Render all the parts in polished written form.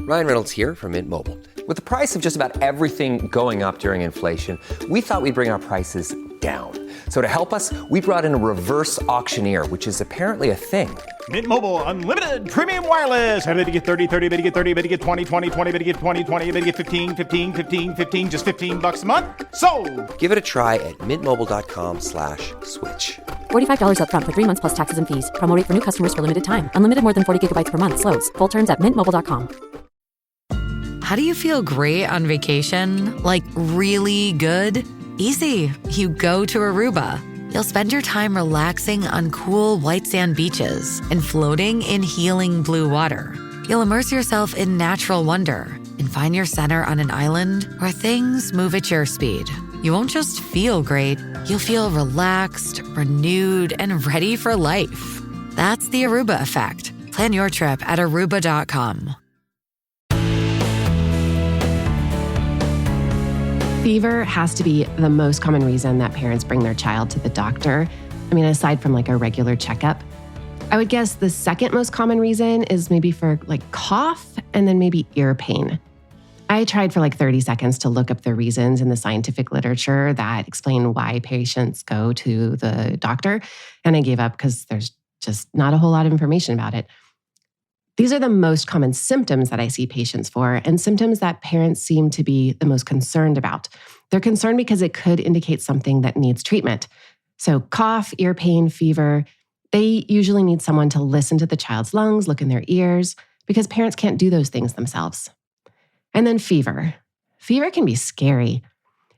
Ryan Reynolds here from Mint Mobile. With the price of just about everything going up during inflation, we thought we'd bring our prices down. So to help us, we brought in a reverse auctioneer, which is apparently a thing. Mint Mobile Unlimited Premium Wireless. How to get 30, 30, bit to get 30, bit to get 20, 20, 20, bit to get 20, 20, bit to get 15, 15, 15, 15, just $15 a month? Sold! Give it a try at mintmobile.com/switch. $45 up front for 3 months plus taxes and fees. Promo rate for new customers for limited time. Unlimited more than 40 gigabytes per month. Slows full terms at mintmobile.com. How do you feel great on vacation? Like really good? Easy. You go to Aruba. You'll spend your time relaxing on cool white sand beaches and floating in healing blue water. You'll immerse yourself in natural wonder and find your center on an island where things move at your speed. You won't just feel great, you'll feel relaxed, renewed, and ready for life. That's the Aruba effect. Plan your trip at aruba.com. Fever has to be the most common reason that parents bring their child to the doctor. I mean, aside from like a regular checkup. I would guess the second most common reason is maybe for like cough and then maybe ear pain. I tried for like 30 seconds to look up the reasons in the scientific literature that explain why patients go to the doctor, and I gave up because there's just not a whole lot of information about it. These are the most common symptoms that I see patients for, and symptoms that parents seem to be the most concerned about. They're concerned because it could indicate something that needs treatment. So cough, ear pain, fever, they usually need someone to listen to the child's lungs, look in their ears, because parents can't do those things themselves. And then fever. Fever can be scary.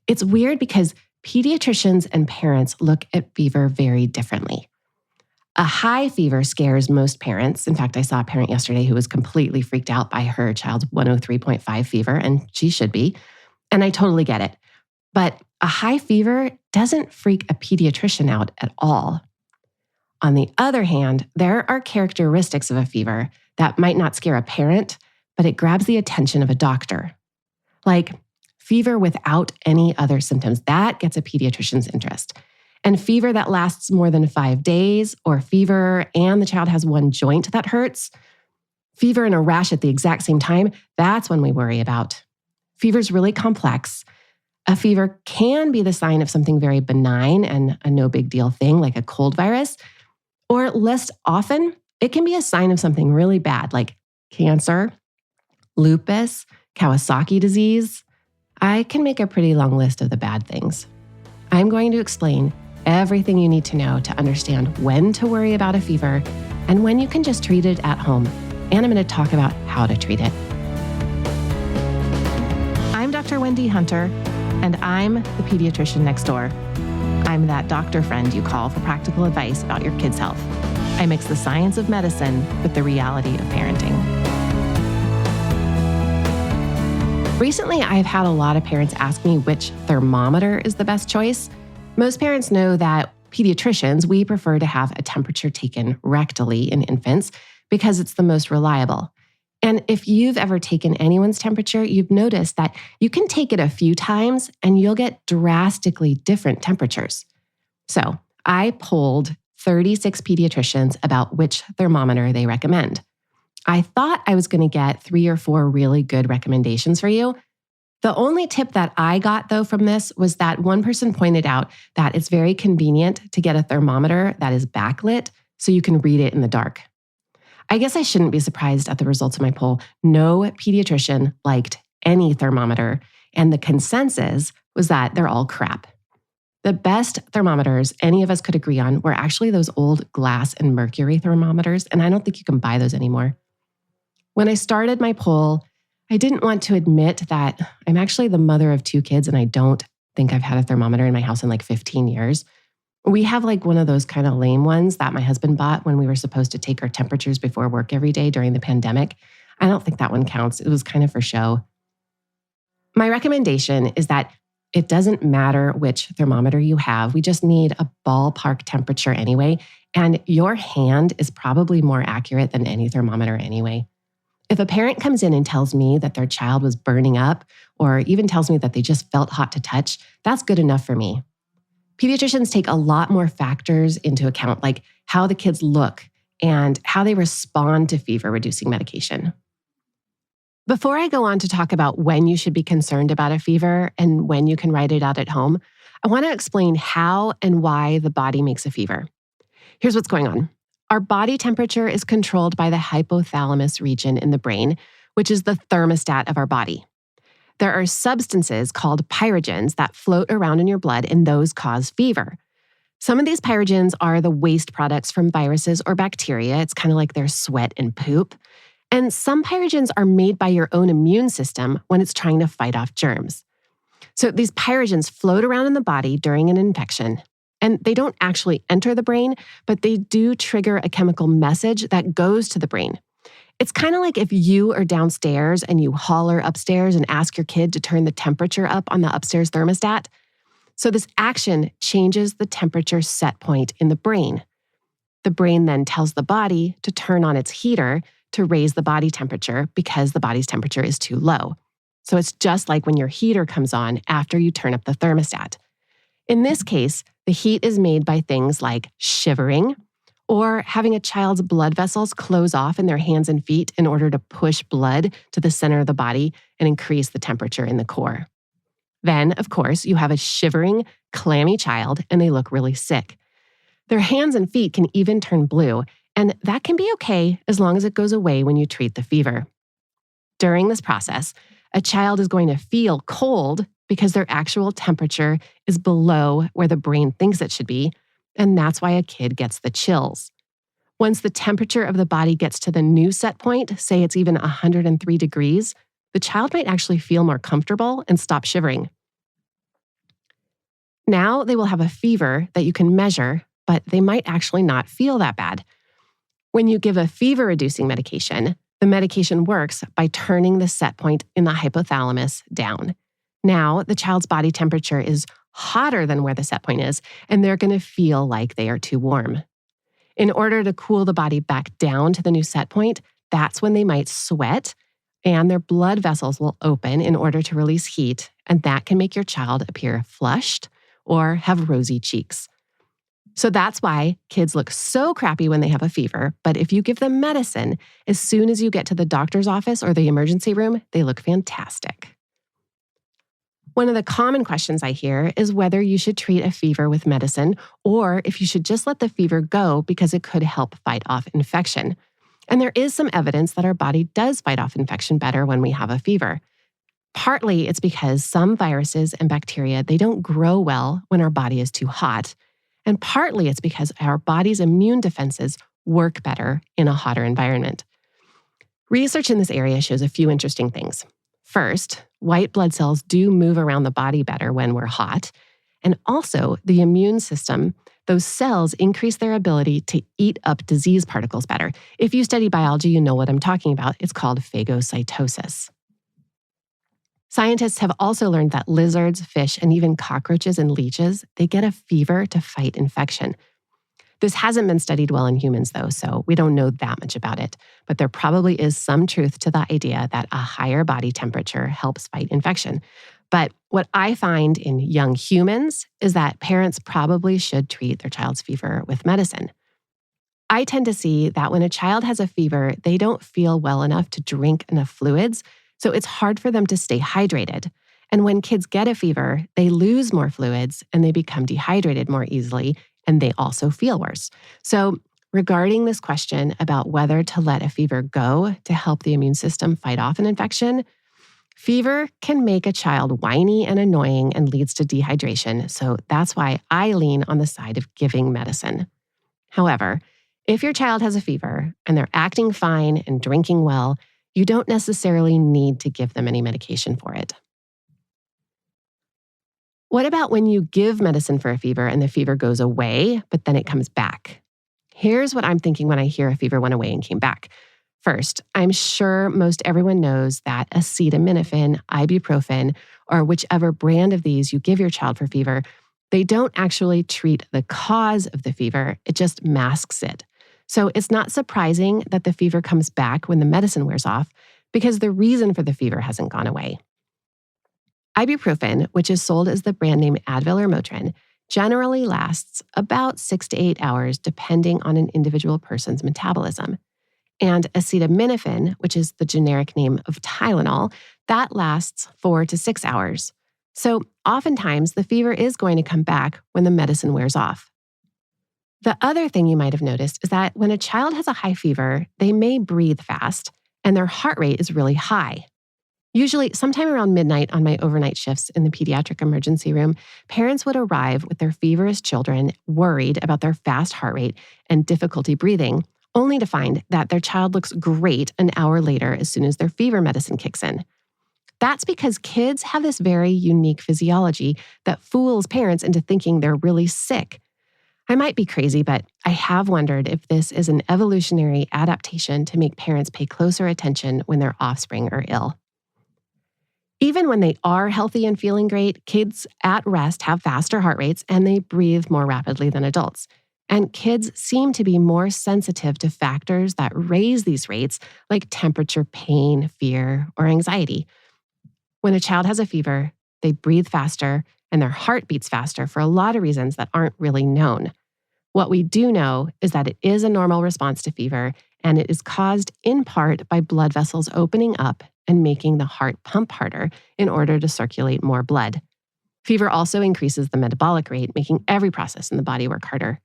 It's weird because pediatricians and parents look at fever very differently. A high fever scares most parents. In fact, I saw a parent yesterday who was completely freaked out by her child's 103.5 fever, and she should be. And I totally get it. But a high fever doesn't freak a pediatrician out at all. On the other hand, there are characteristics of a fever that might not scare a parent, but it grabs the attention of a doctor. Like fever without any other symptoms, that gets a pediatrician's interest. And fever that lasts more than 5 days, or fever and the child has one joint that hurts, fever and a rash at the exact same time, that's when we worry about. Fever's really complex. A fever can be the sign of something very benign and a no big deal thing like a cold virus, or less often, it can be a sign of something really bad like cancer, lupus, Kawasaki disease. I can make a pretty long list of the bad things. I'm going to explain everything you need to know to understand when to worry about a fever and when you can just treat it at home. And I'm going to talk about how to treat it. I'm Dr. Wendy Hunter, and I'm the pediatrician next door. I'm that doctor friend you call for practical advice about your kid's health. I mix the science of medicine with the reality of parenting. Recently, I've had a lot of parents ask me which thermometer is the best choice. Most parents know that pediatricians, we prefer to have a temperature taken rectally in infants because it's the most reliable. And if you've ever taken anyone's temperature, you've noticed that you can take it a few times and you'll get drastically different temperatures. So I polled 36 pediatricians about which thermometer they recommend. I thought I was going to get 3 or 4 really good recommendations for you. The only tip that I got, though, from this was that one person pointed out that it's very convenient to get a thermometer that is backlit so you can read it in the dark. I guess I shouldn't be surprised at the results of my poll. No pediatrician liked any thermometer, and the consensus was that they're all crap. The best thermometers any of us could agree on were actually those old glass and mercury thermometers, and I don't think you can buy those anymore. When I started my poll, I didn't want to admit that I'm actually the mother of 2 kids, and I don't think I've had a thermometer in my house in like 15 years. We have like one of those kind of lame ones that my husband bought when we were supposed to take our temperatures before work every day during the pandemic. I don't think that one counts. It was kind of for show. My recommendation is that it doesn't matter which thermometer you have. We just need a ballpark temperature anyway, and your hand is probably more accurate than any thermometer anyway. If a parent comes in and tells me that their child was burning up, or even tells me that they just felt hot to touch, that's good enough for me. Pediatricians take a lot more factors into account, like how the kids look and how they respond to fever-reducing medication. Before I go on to talk about when you should be concerned about a fever and when you can write it out at home, I want to explain how and why the body makes a fever. Here's what's going on. Our body temperature is controlled by the hypothalamus region in the brain, which is the thermostat of our body. There are substances called pyrogens that float around in your blood, and those cause fever. Some of these pyrogens are the waste products from viruses or bacteria. It's kind of like their sweat and poop. And some pyrogens are made by your own immune system when it's trying to fight off germs. So these pyrogens float around in the body during an infection, and they don't actually enter the brain, but they do trigger a chemical message that goes to the brain. It's kind of like if you are downstairs and you holler upstairs and ask your kid to turn the temperature up on the upstairs thermostat. So this action changes the temperature set point in the brain. The brain then tells the body to turn on its heater to raise the body temperature because the body's temperature is too low. So it's just like when your heater comes on after you turn up the thermostat. In this case, the heat is made by things like shivering or having a child's blood vessels close off in their hands and feet in order to push blood to the center of the body and increase the temperature in the core. Then, of course, you have a shivering, clammy child and they look really sick. Their hands and feet can even turn blue, and that can be okay as long as it goes away when you treat the fever. During this process, a child is going to feel cold because their actual temperature is below where the brain thinks it should be, and that's why a kid gets the chills. Once the temperature of the body gets to the new set point, say it's even 103 degrees, the child might actually feel more comfortable and stop shivering. Now they will have a fever that you can measure, but they might actually not feel that bad. When you give a fever-reducing medication, the medication works by turning the set point in the hypothalamus down. Now, the child's body temperature is hotter than where the set point is, and they're going to feel like they are too warm. In order to cool the body back down to the new set point, that's when they might sweat, and their blood vessels will open in order to release heat, and that can make your child appear flushed or have rosy cheeks. So that's why kids look so crappy when they have a fever, but if you give them medicine, as soon as you get to the doctor's office or the emergency room, they look fantastic. One of the common questions I hear is whether you should treat a fever with medicine or if you should just let the fever go because it could help fight off infection. And there is some evidence that our body does fight off infection better when we have a fever. Partly it's because some viruses and bacteria, they don't grow well when our body is too hot. And partly it's because our body's immune defenses work better in a hotter environment. Research in this area shows a few interesting things. First, white blood cells do move around the body better when we're hot. And also, the immune system, those cells increase their ability to eat up disease particles better. If you study biology, you know what I'm talking about. It's called phagocytosis. Scientists have also learned that lizards, fish, and even cockroaches and leeches, they get a fever to fight infection. This hasn't been studied well in humans, though, so we don't know that much about it. But there probably is some truth to the idea that a higher body temperature helps fight infection. But what I find in young humans is that parents probably should treat their child's fever with medicine. I tend to see that when a child has a fever, they don't feel well enough to drink enough fluids, so it's hard for them to stay hydrated. And when kids get a fever, they lose more fluids and they become dehydrated more easily, and they also feel worse. So regarding this question about whether to let a fever go to help the immune system fight off an infection, fever can make a child whiny and annoying and leads to dehydration. So that's why I lean on the side of giving medicine. However, if your child has a fever and they're acting fine and drinking well, you don't necessarily need to give them any medication for it. What about when you give medicine for a fever and the fever goes away, but then it comes back? Here's what I'm thinking when I hear a fever went away and came back. First, I'm sure most everyone knows that acetaminophen, ibuprofen, or whichever brand of these you give your child for fever, they don't actually treat the cause of the fever, it just masks it. So it's not surprising that the fever comes back when the medicine wears off because the reason for the fever hasn't gone away. Ibuprofen, which is sold as the brand name Advil or Motrin, generally lasts about 6 to 8 hours depending on an individual person's metabolism. And acetaminophen, which is the generic name of Tylenol, that lasts 4 to 6 hours. So oftentimes the fever is going to come back when the medicine wears off. The other thing you might have noticed is that when a child has a high fever, they may breathe fast and their heart rate is really high. Usually, sometime around midnight on my overnight shifts in the pediatric emergency room, parents would arrive with their feverish children worried about their fast heart rate and difficulty breathing, only to find that their child looks great an hour later as soon as their fever medicine kicks in. That's because kids have this very unique physiology that fools parents into thinking they're really sick. I might be crazy, but I have wondered if this is an evolutionary adaptation to make parents pay closer attention when their offspring are ill. Even when they are healthy and feeling great, kids at rest have faster heart rates and they breathe more rapidly than adults. And kids seem to be more sensitive to factors that raise these rates, like temperature, pain, fear, or anxiety. When a child has a fever, they breathe faster and their heart beats faster for a lot of reasons that aren't really known. What we do know is that it is a normal response to fever, and it is caused in part by blood vessels opening up and making the heart pump harder in order to circulate more blood. Fever also increases the metabolic rate, making every process in the body work harder.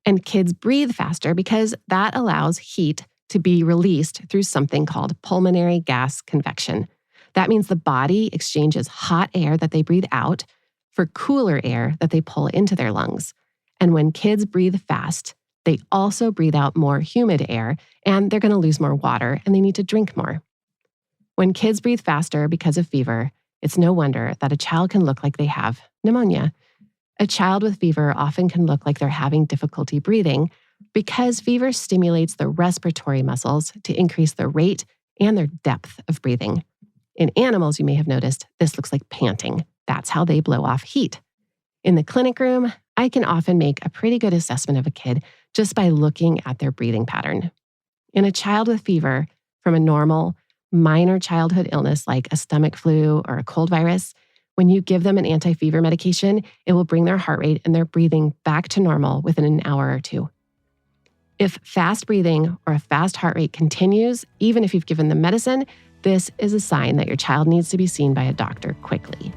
And kids breathe faster because that allows heat to be released through something called pulmonary gas convection. That means the body exchanges hot air that they breathe out for cooler air that they pull into their lungs. And when kids breathe fast, they also breathe out more humid air, and they're going to lose more water and they need to drink more. When kids breathe faster because of fever, it's no wonder that a child can look like they have pneumonia. A child with fever often can look like they're having difficulty breathing because fever stimulates the respiratory muscles to increase the rate and their depth of breathing. In animals, you may have noticed, this looks like panting. That's how they blow off heat. In the clinic room, I can often make a pretty good assessment of a kid just by looking at their breathing pattern. In a child with fever from a normal, minor childhood illness like a stomach flu or a cold virus, when you give them an anti-fever medication, it will bring their heart rate and their breathing back to normal within an hour or two. If fast breathing or a fast heart rate continues, even if you've given them medicine, this is a sign that your child needs to be seen by a doctor quickly.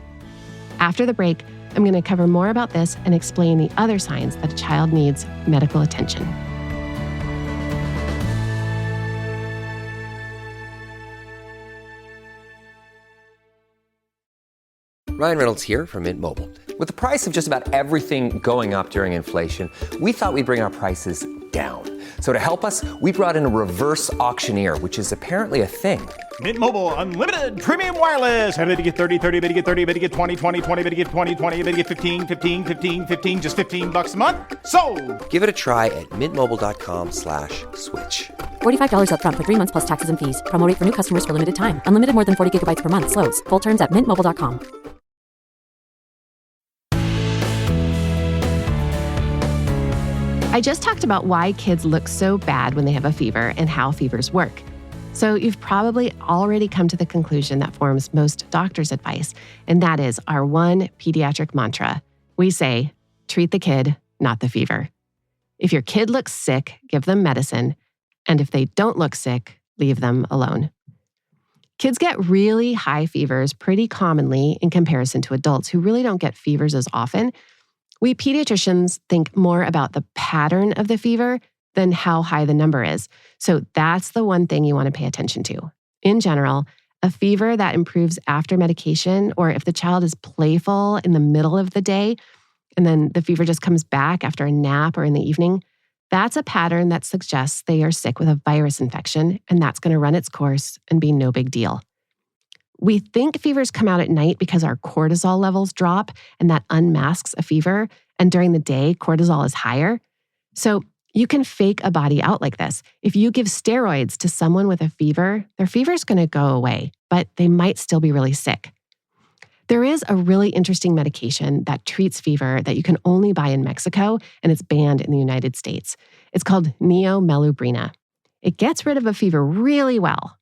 After the break, I'm going to cover more about this and explain the other signs that a child needs medical attention. Ryan Reynolds here from Mint Mobile. With the price of just about everything going up during inflation, we thought we'd bring our prices down. So to help us, we brought in a reverse auctioneer, which is apparently a thing. Mint Mobile Unlimited Premium Wireless. Ready to get 30, 30, bit to get 30, bit to get 20, 20, 20, bit to get 20, 20, bit to get 15, 15, 15, 15, just $15 a month? Sold! Give it a try at mintmobile.com/switch. $45 up front for 3 months plus taxes and fees. Promo rate for new customers for limited time. Unlimited more than 40 gigabytes per month. Slows full terms at mintmobile.com. I just talked about why kids look so bad when they have a fever and how fevers work. So you've probably already come to the conclusion that forms most doctors' advice, and that is our one pediatric mantra. We say, treat the kid, not the fever. If your kid looks sick, give them medicine, and if they don't look sick, leave them alone. Kids get really high fevers pretty commonly in comparison to adults who really don't get fevers as often. We pediatricians think more about the pattern of the fever than how high the number is. So that's the one thing you want to pay attention to. In general, a fever that improves after medication, or if the child is playful in the middle of the day, and then the fever just comes back after a nap or in the evening, that's a pattern that suggests they are sick with a virus infection, and that's going to run its course and be no big deal. We think fevers come out at night because our cortisol levels drop, and that unmasks a fever. And during the day, cortisol is higher. So you can fake a body out like this. If you give steroids to someone with a fever, their fever is going to go away, but they might still be really sick. There is a really interesting medication that treats fever that you can only buy in Mexico, and it's banned in the United States. It's called neomelubrina. It gets rid of a fever really well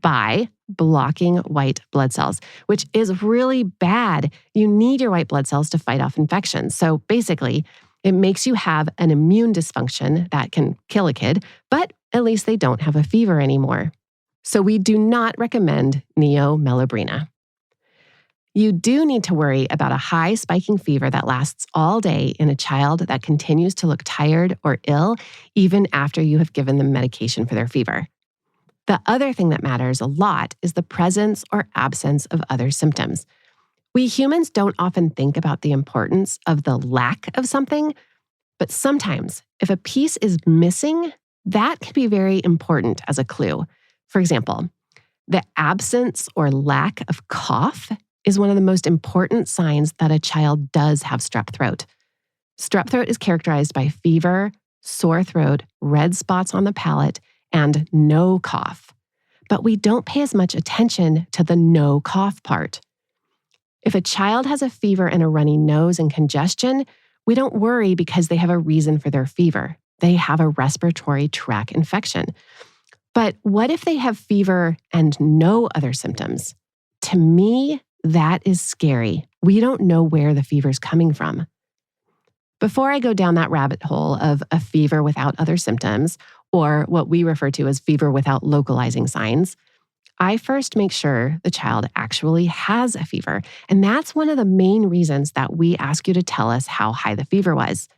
by blocking white blood cells, which is really bad. You need your white blood cells to fight off infections. So basically, it makes you have an immune dysfunction that can kill a kid, but at least they don't have a fever anymore. So we do not recommend neomellobrina. You do need to worry about a high spiking fever that lasts all day in a child that continues to look tired or ill even after you have given them medication for their fever. The other thing that matters a lot is the presence or absence of other symptoms. We humans don't often think about the importance of the lack of something, but sometimes if a piece is missing, that can be very important as a clue. For example, the absence or lack of cough is one of the most important signs that a child does have strep throat. Strep throat is characterized by fever, sore throat, red spots on the palate, and no cough. But we don't pay as much attention to the no cough part. If a child has a fever and a runny nose and congestion, we don't worry because they have a reason for their fever. They have a respiratory tract infection. But what if they have fever and no other symptoms? To me, that is scary. We don't know where the fever's coming from. Before I go down that rabbit hole of a fever without other symptoms, or what we refer to as fever without localizing signs, I first make sure the child actually has a fever. And that's one of the main reasons that we ask you to tell us how high the fever was.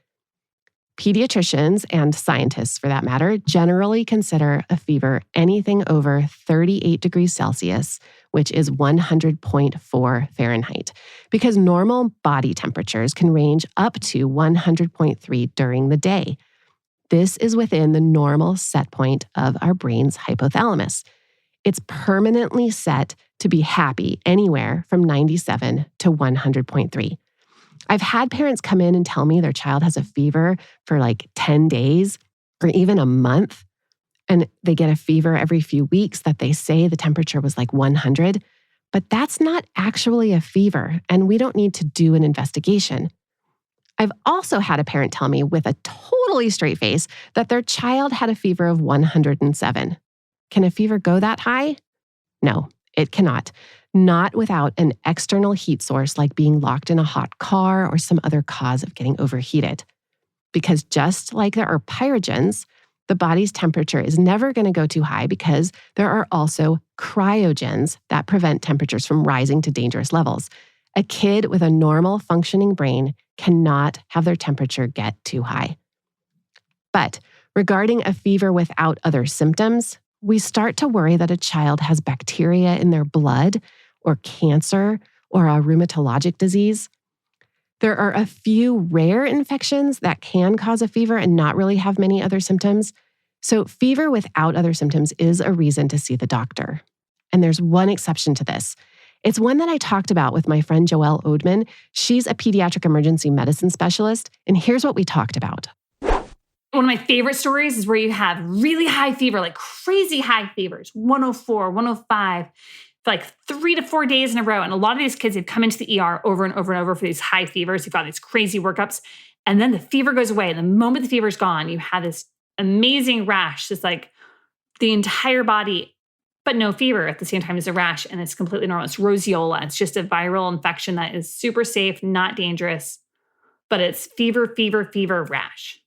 Pediatricians and scientists, for that matter, generally consider a fever anything over 38 degrees Celsius, which is 100.4 Fahrenheit, because normal body temperatures can range up to 100.3 during the day. This is within the normal set point of our brain's hypothalamus. It's permanently set to be happy anywhere from 97 to 100.3. I've had parents come in and tell me their child has a fever for like 10 days or even a month, and they get a fever every few weeks that they say the temperature was like 100, but that's not actually a fever, and we don't need to do an investigation. I've also had a parent tell me with a totally straight face that their child had a fever of 107. Can a fever go that high? No, it cannot. Not without an external heat source like being locked in a hot car or some other cause of getting overheated. Because just like there are pyrogens, the body's temperature is never going to go too high because there are also cryogens that prevent temperatures from rising to dangerous levels. A kid with a normal functioning brain cannot have their temperature get too high. But regarding a fever without other symptoms, we start to worry that a child has bacteria in their blood or cancer or a rheumatologic disease. There are a few rare infections that can cause a fever and not really have many other symptoms. So fever without other symptoms is a reason to see the doctor. And there's one exception to this. It's one that I talked about with my friend Joelle Odman. She's a pediatric emergency medicine specialist, and here's what we talked about. One of my favorite stories is where you have really high fever, like crazy high fevers, 104, 105, for like 3 to 4 days in a row. And a lot of these kids have come into the ER over and over and over for these high fevers. You've got these crazy workups. And then the fever goes away. And the moment the fever's gone, you have this amazing rash. It's like the entire body, but no fever at the same time as a rash. And it's completely normal. It's roseola. It's just a viral infection that is super safe, not dangerous, but it's fever, fever, fever, rash.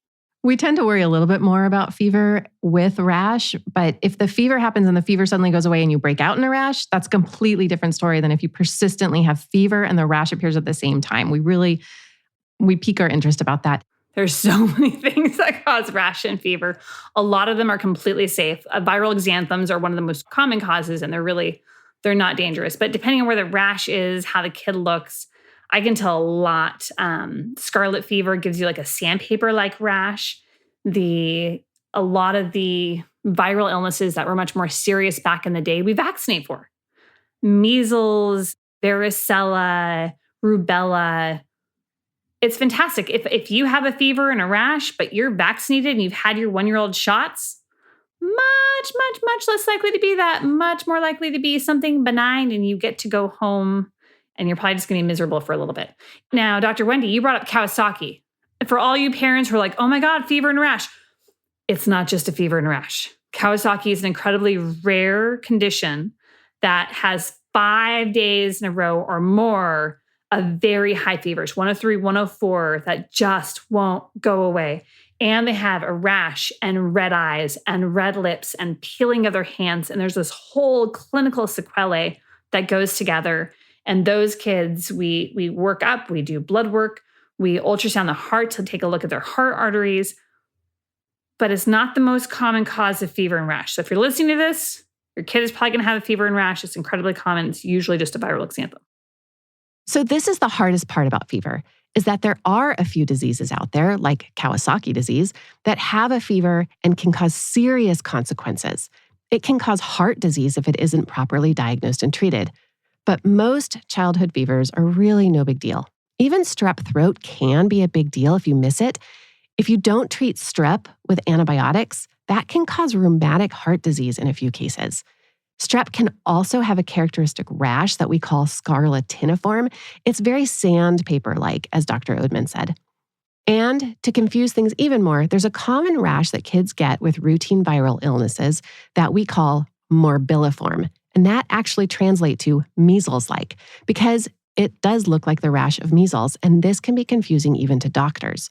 We tend to worry a little bit more about fever with rash, but if the fever happens and the fever suddenly goes away and you break out in a rash, that's a completely different story than if you persistently have fever and the rash appears at the same time. We pique our interest about that. There's so many things that cause rash and fever. A lot of them are completely safe. Viral exanthems are one of the most common causes, and they're not dangerous. But depending on where the rash is, how the kid looks, I can tell a lot. Scarlet fever gives you like a sandpaper-like rash. A lot of the viral illnesses that were much more serious back in the day, we vaccinate for. Measles, varicella, rubella. It's fantastic. If you have a fever and a rash, but you're vaccinated and you've had your 1-year-old shots, much less likely to be that, much more likely to be something benign, and you get to go home and you're probably just going to be miserable for a little bit. Now, Dr. Wendy, you brought up Kawasaki. For all you parents who are like, oh my God, fever and rash. It's not just a fever and rash. Kawasaki is an incredibly rare condition that has 5 days in a row or more of very high fevers, 103, 104, that just won't go away. And they have a rash and red eyes and red lips and peeling of their hands. And there's this whole clinical sequelae that goes together. And those kids, we work up, we do blood work, we ultrasound the heart to take a look at their heart arteries. But it's not the most common cause of fever and rash. So if you're listening to this, your kid is probably going to have a fever and rash. It's incredibly common. It's usually just a viral exanthem. So this is the hardest part about fever, is that there are a few diseases out there, like Kawasaki disease, that have a fever and can cause serious consequences. It can cause heart disease if it isn't properly diagnosed and treated. But most childhood fevers are really no big deal. Even strep throat can be a big deal if you miss it. If you don't treat strep with antibiotics, that can cause rheumatic heart disease in a few cases. Strep can also have a characteristic rash that we call scarlatiniform. It's very sandpaper-like, as Dr. Oudman said. And to confuse things even more, there's a common rash that kids get with routine viral illnesses that we call morbilliform. And that actually translates to measles-like, because it does look like the rash of measles, and this can be confusing even to doctors.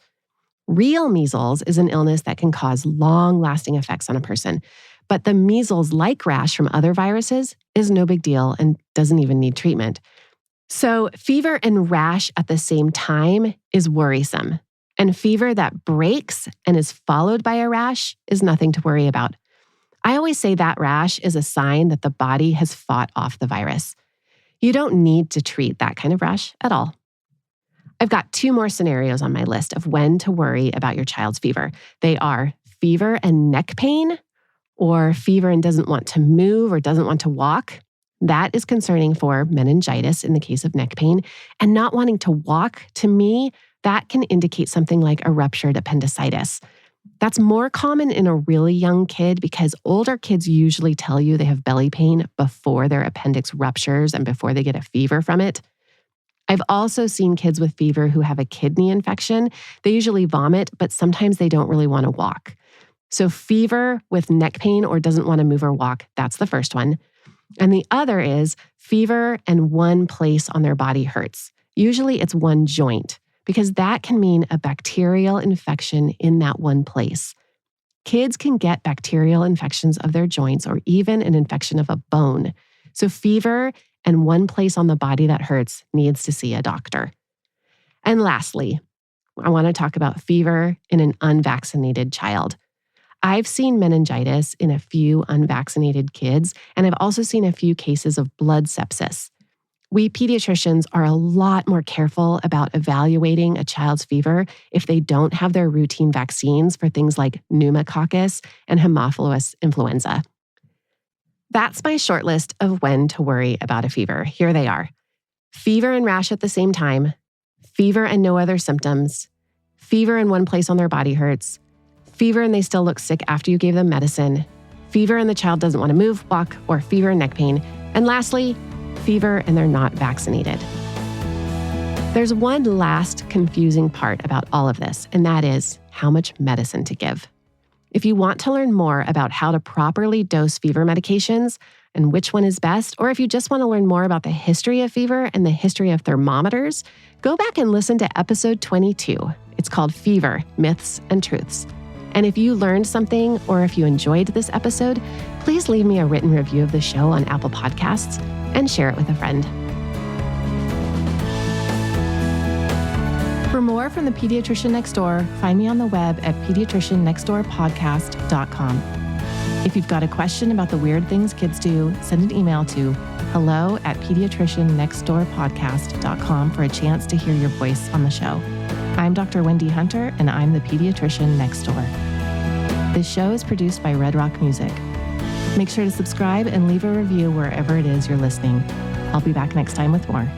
Real measles is an illness that can cause long-lasting effects on a person, but the measles-like rash from other viruses is no big deal and doesn't even need treatment. So fever and rash at the same time is worrisome, and fever that breaks and is followed by a rash is nothing to worry about. I always say that rash is a sign that the body has fought off the virus. You don't need to treat that kind of rash at all. I've got 2 more scenarios on my list of when to worry about your child's fever. They are fever and neck pain, or fever and doesn't want to move or doesn't want to walk. That is concerning for meningitis in the case of neck pain. And not wanting to walk, to me, that can indicate something like a ruptured appendicitis. That's more common in a really young kid because older kids usually tell you they have belly pain before their appendix ruptures and before they get a fever from it. I've also seen kids with fever who have a kidney infection. They usually vomit, but sometimes they don't really want to walk. So fever with neck pain or doesn't want to move or walk, that's the first one. And the other is fever and one place on their body hurts. Usually it's one joint, because that can mean a bacterial infection in that one place. Kids can get bacterial infections of their joints or even an infection of a bone. So fever and one place on the body that hurts needs to see a doctor. And lastly, I want to talk about fever in an unvaccinated child. I've seen meningitis in a few unvaccinated kids, and I've also seen a few cases of blood sepsis. We pediatricians are a lot more careful about evaluating a child's fever if they don't have their routine vaccines for things like pneumococcus and Haemophilus influenza. That's my short list of when to worry about a fever. Here they are. Fever and rash at the same time, fever and no other symptoms, fever in one place on their body hurts, fever and they still look sick after you gave them medicine, fever and the child doesn't want to move, walk, or fever and neck pain, and lastly, fever and they're not vaccinated. There's one last confusing part about all of this, and that is how much medicine to give. If you want to learn more about how to properly dose fever medications and which one is best, or if you just want to learn more about the history of fever and the history of thermometers, go back and listen to episode 22. It's called Fever, Myths and Truths. And if you learned something or if you enjoyed this episode, please leave me a written review of the show on Apple Podcasts and share it with a friend. For more from the Pediatrician Next Door, find me on the web at pediatriciannextdoorpodcast.com. If you've got a question about the weird things kids do, send an email to hello@pediatriciannextdoorpodcast.com for a chance to hear your voice on the show. I'm Dr. Wendy Hunter, and I'm the Pediatrician Next Door. This show is produced by Red Rock Music. Make sure to subscribe and leave a review wherever it is you're listening. I'll be back next time with more.